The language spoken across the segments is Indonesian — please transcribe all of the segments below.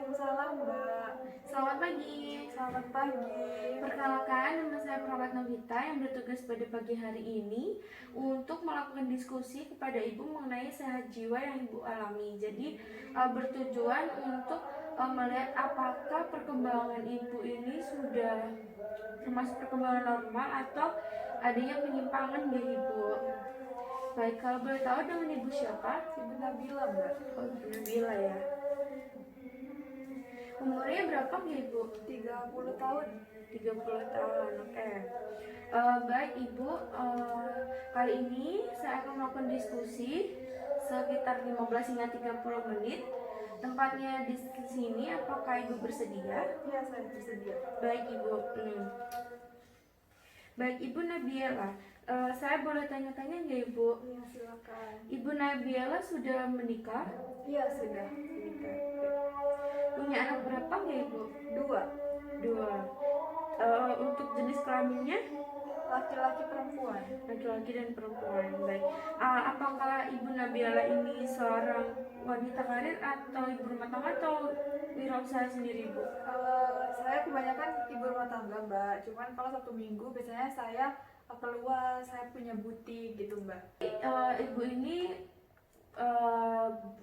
Waalaikumsalam, Mbak. Selamat pagi. Selamat pagi. Perkenalkan, nama saya Perawat Novita yang bertugas pada pagi hari ini untuk melakukan diskusi kepada Ibu mengenai sehat jiwa yang Ibu alami. Jadi bertujuan untuk melihat apakah perkembangan Ibu ini sudah termasuk perkembangan normal atau adanya penyimpangan di Ibu. Baik, kalau boleh tahu dengan Ibu siapa? Ibu Nabila, Mbak. Oh, Ibu Nabila ya. Umurnya berapa nih Ibu? 30 tahun. 30 tahun, oke. Baik Ibu, kali ini saya akan melakukan diskusi sekitar 15 hingga 30 menit. Tempatnya di sini, apakah Ibu bersedia? Iya, saya bersedia. Baik Ibu. Baik Ibu Nabila, saya boleh tanya-tanya nggak Ibu? Iya, silakan. Ibu Nabila sudah menikah? Iya, sudah menikah. Punya anak berapa nggak Ibu? 2. Dua. Untuk jenis kelaminnya? Laki-laki perempuan. Laki-laki dan perempuan. Baik. Apakah Ibu Nabila ini seorang wanita karir atau ibu rumah tangga atau wirausaha sendiri Ibu? Saya kebanyakan ibu rumah tangga, Mbak. Cuman kalau satu minggu biasanya saya keluar, saya punya butik gitu, Mbak. Ibu ini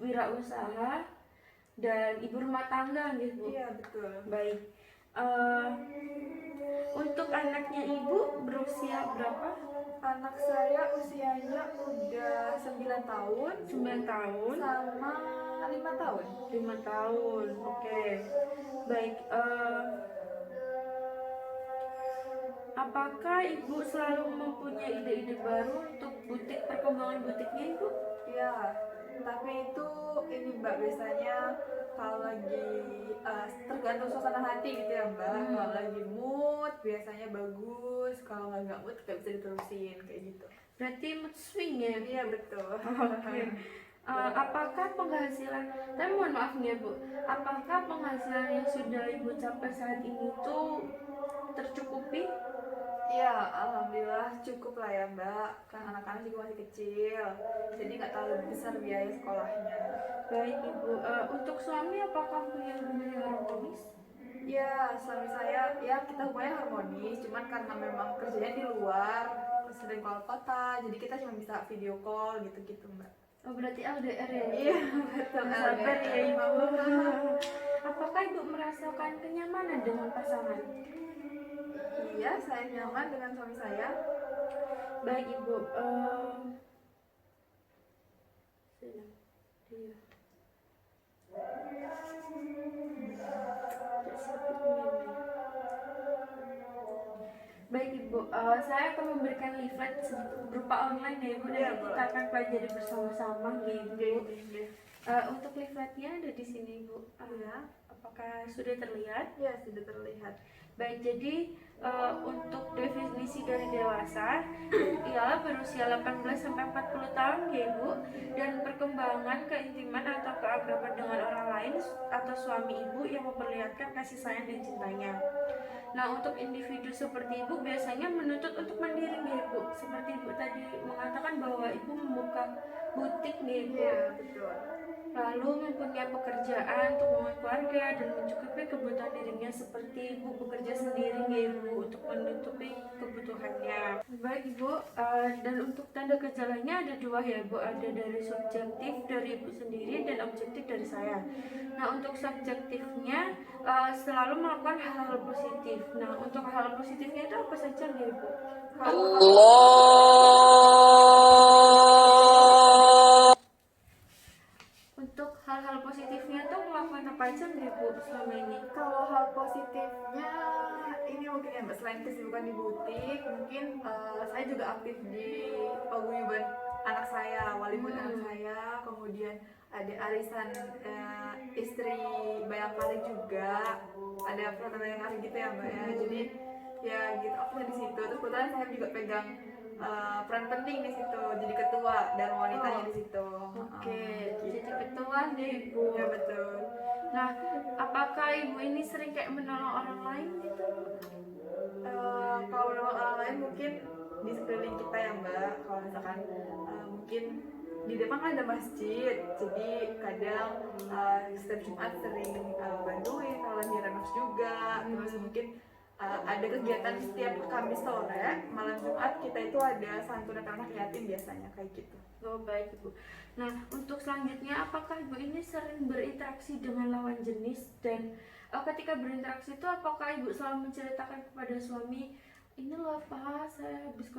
wirausaha dan ibu rumah tangga gitu. Iya, betul. Baik. Untuk anaknya Ibu berusia berapa? Anak saya usianya udah 9 tahun 9 tahun sama 5 tahun. 5 tahun. Oke. Baik, apakah Ibu selalu mempunyai ide-ide baru untuk butik, perkembangan butiknya Ibu? Iya, tapi itu ini Mbak, biasanya kalau lagi tergantung suasana hati gitu ya Mbak. Kalau lagi mood biasanya bagus, kalau nggak mood nggak bisa diterusin kayak gitu. Berarti mood swing ya? Iya, betul. Oke. Apakah penghasilan, tapi mohon maaf nih Bu, apakah penghasilan yang sudah Ibu capai saat ini tuh tercukupi? Iya, alhamdulillah cukup lah ya Mbak. Kan anak-anak juga masih kecil, jadi nggak terlalu besar biaya sekolahnya. Baik Ibu, untuk suami apakah punya hubungan yang harmonis? Ya, suami saya ya kita hubungannya harmonis, cuman karena memang kerjanya di luar, sering keluar kota, jadi kita cuma bisa video call gitu-gitu Mbak. Oh berarti LDR ya? Iya, betul. Sabar ya Ibu. Apakah Ibu merasakan kenyamanan dengan pasangan? Iya, saya nyaman dengan suami saya. Baik Ibu, sedang dia. Baik Ibu, saya akan memberikan leaflet berupa online ya Ibu, dan kita akan pelajari bersama-sama ya Ibu. Untuk leafletnya ada di sini Ibu. Ya. Apakah sudah terlihat? Ya, sudah terlihat. Baik, jadi untuk definisi dari dewasa ialah berusia 18 sampai 40 tahun ya Ibu, dan perkembangan keintiman atau keakraban dengan orang lain atau suami Ibu yang memperlihatkan kasih sayang dan cintanya. Nah, untuk individu seperti Ibu biasanya menuntut untuk mandiri ya Ibu. Seperti Ibu tadi mengatakan bahwa Ibu membuka butik nih Ibu. Iya, betul. Lalu mempunyai pekerjaan untuk memenuhi keluarga dan mencukupi kebutuhan dirinya, seperti Ibu bekerja sendiri ya Ibu untuk menutupi kebutuhannya. Baik Ibu, dan untuk tanda gejalanya ada dua ya Ibu, ada dari subjektif dari Ibu sendiri dan objektif dari saya. Nah, untuk subjektifnya selalu melakukan hal-hal positif. Nah, untuk hal positifnya itu apa saja ya Ibu? Untuk hal-hal positifnya tuh melakukan apa aja nih Bu selama ini? Kalau hal positifnya ini mungkin ya Mbak, selain kesibukan di butik, mungkin saya juga aktif di paguyuban anak saya, walimun anak saya, kemudian ada arisan istri Bayangkari juga, ada pertandingan hari gitu ya Mbak ya. Jadi ya gitu aku di situ. Terus kebetulan saya juga pegang peran penting di situ, jadi ketua dan wanitanya di situ. Oke, jadi ketua deh Ibu. Ya, betul. Nah, apakah Ibu ini sering kayak menolong orang lain gitu? Kalau menolong orang lain mungkin di sekeliling kita ya Mbak. Kalau misalkan mungkin di depan kan ada masjid, jadi kadang setiap Jumat sering bantuin kalau lagi renov juga. Terus mungkin ada kegiatan setiap Kamis sore, malam Jumat kita itu ada santunan anak yatim biasanya kayak gitu. Oh baik Ibu. Nah untuk selanjutnya, apakah Ibu ini sering berinteraksi dengan lawan jenis, dan ketika berinteraksi itu apakah Ibu selalu menceritakan kepada suami, ini loh Pak, saya habis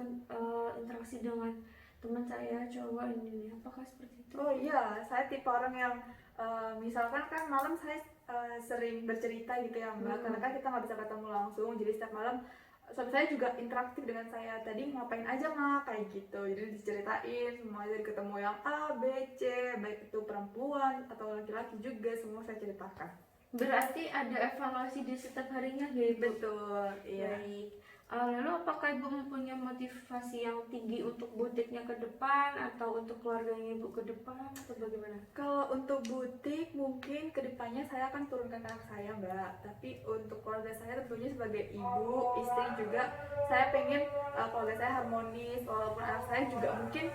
interaksi dengan teman saya cowok ini, apakah seperti itu? Oh iya, saya tipe orang yang misalkan kan malam saya sering bercerita gitu ya Mbak, karena kan kita nggak bisa ketemu langsung, jadi setiap malam suami saya juga interaktif dengan saya, tadi ngapain aja Mak, kayak gitu, jadi diceritain semua, jadi ketemu yang A, B, C, baik itu perempuan atau laki-laki juga, semua saya ceritakan. Berarti ada evaluasi di setiap harinya ya Ibu? Betul, iya. Baik. Lalu apakah Ibu mempunyai motivasi yang tinggi untuk butiknya ke depan atau untuk keluarganya Ibu ke depan atau bagaimana? Kalau untuk butik mungkin kedepannya saya akan turunkan ke anak saya Mbak, tapi untuk keluarga saya tentunya sebagai ibu, istri juga saya pengen keluarga saya harmonis, walaupun anak saya juga mungkin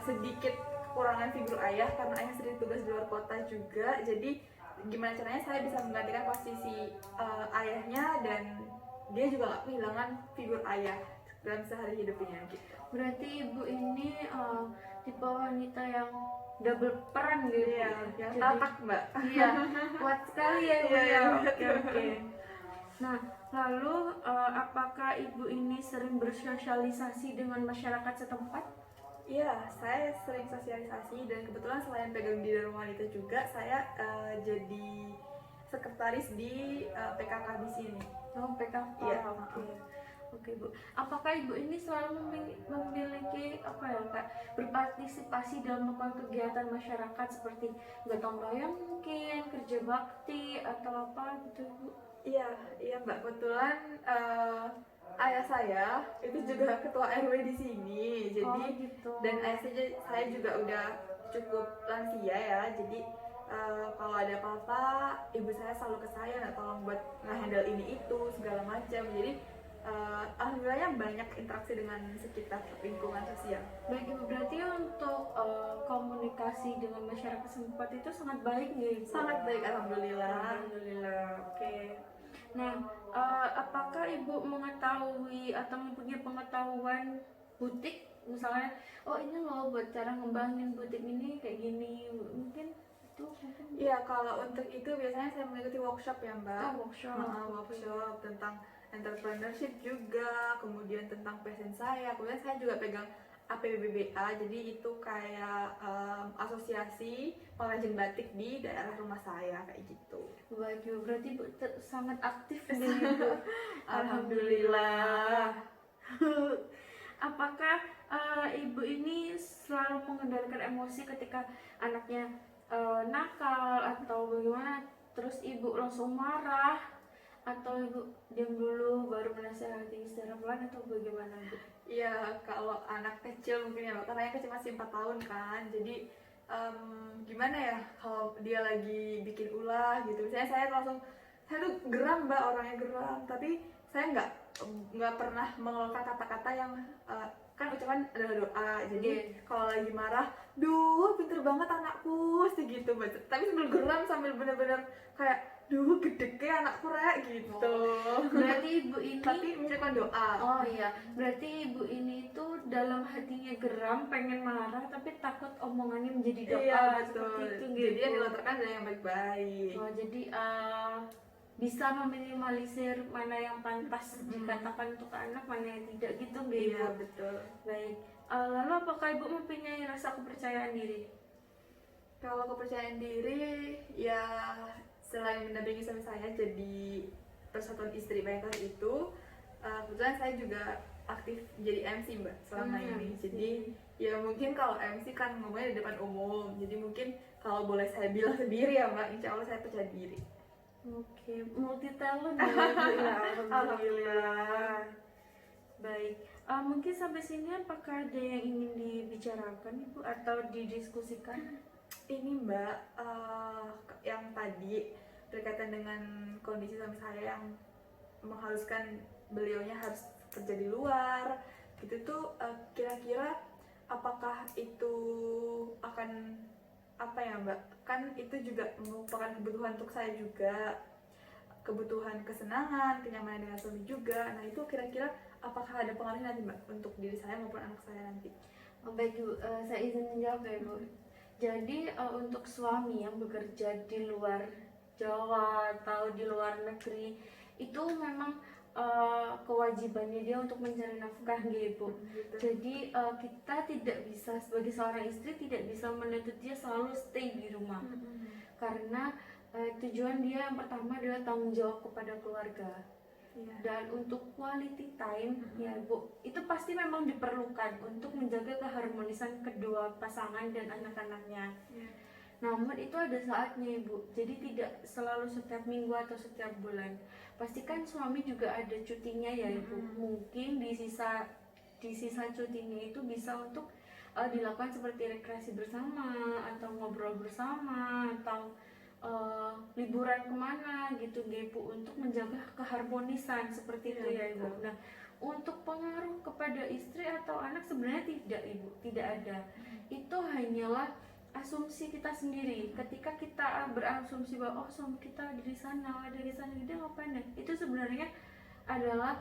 sedikit kekurangan figur ayah karena ayah sering tugas di luar kota juga, jadi gimana caranya saya bisa menggantikan posisi ayahnya dan dia juga gak kehilangan figur ayah dalam sehari hidupnya gitu. Berarti Ibu ini tipe wanita yang double peran gitu. Iya, yang Jadi, tatak Mbak. Iya, kuat sekali ya Ibu Iya, ya. iya, Oke, oke. Nah, lalu apakah Ibu ini sering bersosialisasi dengan masyarakat setempat? Iya, saya sering sosialisasi dan kebetulan selain pegang di Dharma Wanita juga saya jadi sekretaris di PKK di sini. Oh, PKK. Iya. Oke. Oke, Bu. Apakah Ibu ini selalu memiliki apa ya, Kak, berpartisipasi dalam melakukan kegiatan masyarakat seperti gotong royong mungkin, kerja bakti atau apa gitu, Bu? Iya, iya Mbak. Kebetulan ayah saya itu juga ketua RW di sini. Jadi Oh, gitu. dan ayah saya juga udah cukup lansia ya. Jadi kalau ada apa-apa, ibu saya selalu ke saya nggak tolong buat ngehandle ini itu segala macam. Jadi alhamdulillahnya banyak interaksi dengan sekitar lingkungan sosial. Baik, Ibu, berarti untuk komunikasi dengan masyarakat setempat itu sangat baik nggak, Ibu? Sangat baik, alhamdulillah. Alhamdulillah. Oke. Nah, apakah Ibu mengetahui atau mempunyai pengetahuan butik, misalnya, oh ini loh buat cara ngembangin butik ini kayak gini, mungkin itu mungkin. Iya, kalau untuk itu biasanya saya mengikuti workshop ya Mbak. Workshop. Workshop tentang entrepreneurship juga, kemudian tentang passion saya. Kemudian saya juga pegang APBBA, jadi itu kayak asosiasi pengrajin batik di daerah rumah saya kayak gitu. Baik, Ibu, berarti Ibu sangat aktif nih, Ibu. Alhamdulillah. Apakah Ibu ini selalu mengendalikan emosi ketika anaknya nakal atau bagaimana, terus Ibu langsung marah, atau Ibu diam dulu baru menasehati secara pelan, atau bagaimana, Bu? Iya, kalau anak kecil mungkin ya Mbak, karena yang kecil masih 4 tahun kan, jadi gimana ya, kalau dia lagi bikin ulah gitu, misalnya saya tuh geram Mbak, orangnya geram, tapi saya nggak pernah mengeluarkan kata-kata yang kan ucapan adalah doa, jadi kalau lagi marah, duh pinter banget anakku, segitu Mbak, tapi sambil geram, sambil bener-bener kayak duh gede ke anakku rek gitu. Berarti Ibu ini, tapi mengucapkan doa. oh iya, berarti Ibu ini tuh dalam hatinya geram, pengen marah, tapi takut omongannya menjadi doa. Iya, seperti betul. itu Jadi gitu. yang dilontarkan dari yang baik-baik. Oh, jadi bisa meminimalisir mana yang pantas dikatakan untuk anak, mana yang tidak gitu, nggak, Ibu? Iya, betul. Baik. Lalu apakah Ibu mempunyai rasa kepercayaan diri? Kalau kepercayaan diri, ya selain mendampingi suami saya jadi persatuan istri Bayangkara itu, kebetulan saya juga aktif jadi MC Mbak selama ini. Jadi ya mungkin kalau MC kan ngomongnya di depan umum, jadi mungkin kalau boleh saya bilang sendiri ya Mbak, insya Allah saya percaya diri. Oke, multi talent ya, Ibu, ya. Alhamdulillah. Baik, mungkin sampai sini apakah ada yang ingin dibicarakan, Ibu, atau didiskusikan? Ini Mbak, yang tadi berkaitan dengan kondisi suami saya yang mengharuskan beliaunya harus kerja di luar gitu tuh, kira-kira apakah itu akan apa ya Mbak, kan itu juga merupakan kebutuhan untuk saya juga, kebutuhan kesenangan, kenyamanan dengan suami juga. Nah itu kira-kira apakah ada pengaruhnya nanti Mbak untuk diri saya maupun anak saya nanti? Baik Ibu, saya izin menjawab ya Ibu. Jadi untuk suami yang bekerja di luar Jawa atau di luar negeri itu memang kewajibannya dia untuk mencari nafkah gitu. Gitu. Jadi kita tidak bisa sebagai seorang istri tidak bisa menuntut dia selalu stay di rumah. Karena tujuan dia yang pertama adalah tanggung jawab kepada keluarga. Iya. Dan untuk quality time ya Bu, itu pasti memang diperlukan untuk menjaga keharmonisan kedua pasangan dan anak-anaknya. Iya. Namun itu ada saatnya Ibu, jadi tidak selalu setiap minggu atau setiap bulan. Pastikan suami juga ada cutinya ya Ibu. Mungkin di sisa cutinya itu bisa untuk dilakukan seperti rekreasi bersama atau ngobrol bersama atau liburan kemana gitu Bu, untuk menjaga keharmonisan seperti itu ya Ibu. Nah untuk pengaruh kepada istri atau anak sebenarnya tidak Ibu, tidak ada. Itu hanyalah asumsi kita sendiri. Ketika kita berasumsi bahwa oh suami kita ada di sana dia ngapain ya, itu sebenarnya adalah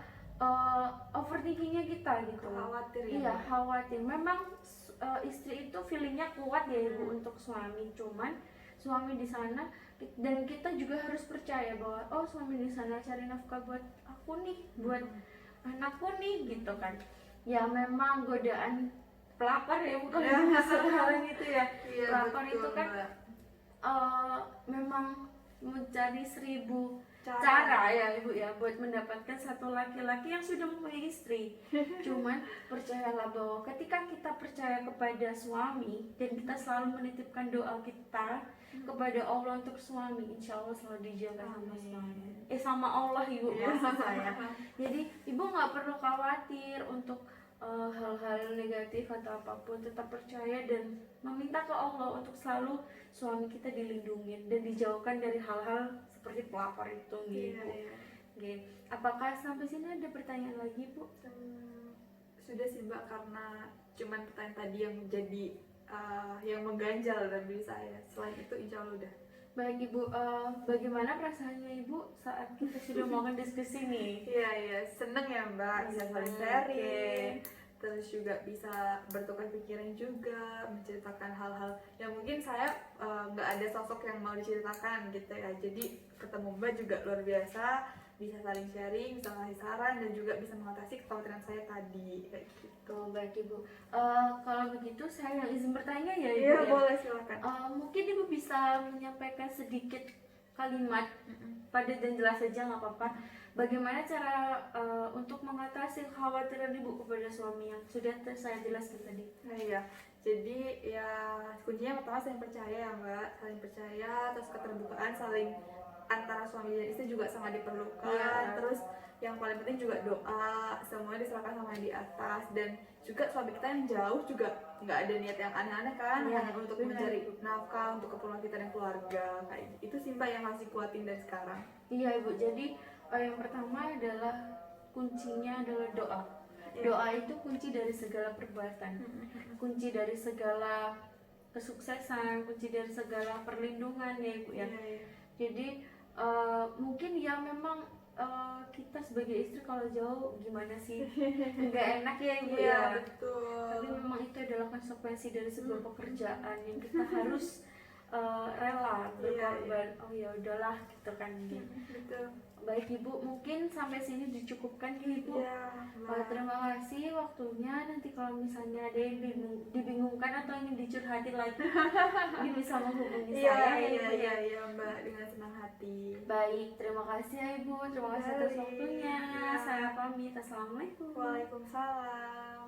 overthinkingnya kita gitu. Khawatir ya? Iya khawatir. Memang istri itu feelingnya kuat ya Ibu untuk suami, cuman suami di sana dan kita juga harus percaya bahwa oh suami di sana cari nafkah buat aku nih, buat anakku nih gitu kan. Ya memang godaan pelakor ya bukan sekarang itu ya. Iya, Pelakor betul, itu kan Mbak. memang mencari 1000 cara ya Ibu ya buat mendapatkan satu laki-laki yang sudah mempunyai istri. Cuman percayalah bahwa ketika kita percaya kepada suami dan kita selalu menitipkan doa kita kepada Allah untuk suami, insya Allah selalu dijaga sama suami. Sama Allah Ibu maksud saya. Jadi Ibu nggak perlu khawatir untuk hal-hal negatif atau apapun, tetap percaya dan meminta ke Allah untuk selalu suami kita dilindungi dan dijauhkan dari hal-hal seperti pelakor itu gitu. Iya. Apakah sampai sini ada pertanyaan lagi Bu? Sudah sih Mbak, karena cuman pertanyaan tadi yang jadi yang mengganjal dalam diri saya. Selain itu insya Allah udah. Baik Ibu, bagaimana perasaannya Ibu saat kita sudah melakukan diskusi nih? Iya, seneng ya Mbak, bisa saling sharing, terus juga bisa bertukar pikiran juga, menceritakan hal-hal yang mungkin saya nggak ada sosok yang mau diceritakan gitu ya. Jadi ketemu Mbak juga luar biasa, bisa saling sharing, bisa ngasih saran dan juga bisa mengatasi kekhawatiran saya tadi kayak gitu. Baik Ibu, kalau begitu saya yang izin bertanya ya Ibu. Iya ya? boleh, silakan. Mungkin Ibu bisa menyampaikan sedikit kalimat padat dan jelas saja nggak apa-apa. Bagaimana cara untuk mengatasi kekhawatiran Ibu kepada suami yang sudah saya jelaskan tadi? Nah iya, jadi ya kuncinya pertama saling percaya ya Mbak, saling percaya, terus keterbukaan saling antara suami dan istri juga sangat diperlukan. Iya. Terus yang paling penting juga doa, semuanya diserahkan sama yang di atas, dan juga suami kita yang jauh juga nggak ada niat yang aneh-aneh kan, Iya, hanya untuk benar. mencari nafkah untuk keperluan kita dan keluarga kayak gitu. Itu sih Mbak yang harus dikuatin dari sekarang. Iya Ibu, jadi yang pertama adalah kuncinya adalah doa. Iya. Doa itu kunci dari segala perbuatan, kunci dari segala kesuksesan, kunci dari segala perlindungan ya Ibu ya. Iya. Jadi mungkin ya memang kita sebagai istri kalau jauh gimana sih, nggak enak ya Ibu Iya, ya. betul. Tapi memang itu adalah konsekuensi dari sebuah pekerjaan yang kita harus rela berkorban. Oh ya udahlah gitu kan. Betul. Baik Ibu, mungkin sampai sini dicukupkan ya Ibu. Iya. Terima kasih waktunya. Nanti kalau misalnya ada yang dibingungkan atau ingin dicurhatin lagi, mungkin bisa menghubungi saya ya Ibu ya. Iya Mbak, dengan senang hati. Baik, terima kasih ya Ibu. Terima kasih atas Baik. waktunya. Iya. Saya pamit. Assalamualaikum. Waalaikumsalam.